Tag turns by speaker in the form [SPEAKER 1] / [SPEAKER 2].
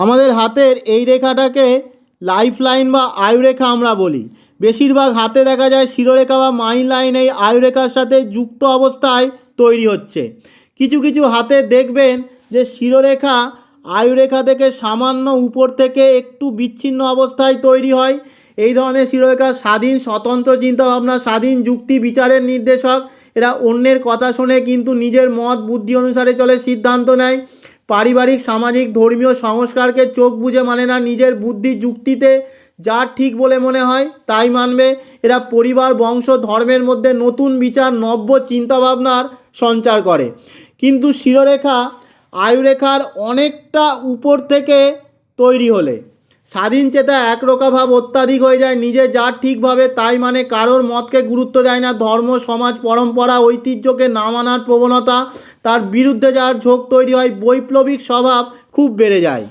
[SPEAKER 1] আমাদের হাতের এই রেখাটাকে লাইফ লাইন বা আয়ুরেখা আমরা বলি। বেশিরভাগ হাতে দেখা যায় শিরোরেখা বা মাইন লাইন এই আয়ুরেখার সাথে যুক্ত অবস্থায় তৈরি হচ্ছে। কিছু কিছু হাতে দেখবেন যে শিরোরেখা আয়ুরেখা থেকে সামান্য উপর থেকে একটু বিচ্ছিন্ন অবস্থায় তৈরি হয়। এই ধরনের শিরোরেখা স্বাধীন স্বতন্ত্র চিন্তাভাবনা, স্বাধীন যুক্তি বিচারের নির্দেশক। এরা অন্যের কথা শুনে কিন্তু নিজের মত বুদ্ধি অনুসারে চলে, সিদ্ধান্ত নেয়। পারিবারিক সামাজিক ধর্মীয় সংস্কারকে চোখ বুজে মানে না, নিজের বুদ্ধি যুক্তিতে যা ঠিক বলে মনে হয় তাই মানবে। এরা পরিবার বংশ ধর্মের মধ্যে নতুন বিচার নব্য চিন্তাভাবনার সঞ্চার করে। কিন্তু শিরোরেখা আয়ুরেখার অনেকটা উপর থেকে তৈরি হলে স্বাধীন চেতা একরোখা ভাব অত্যাধিক হয়ে যায়, নিজে যা ঠিক ভাবে তাই মানে, কারোর মতকে গুরুত্ব দেয় না, ধর্ম সমাজ পরম্পরা ঐতিহ্যকে না মানার প্রবণতা, তার বিরুদ্ধে যাওয়ার ঝোঁক তৈরি হয়, বৈপ্লবিক স্বভাব খুব বেড়ে যায়।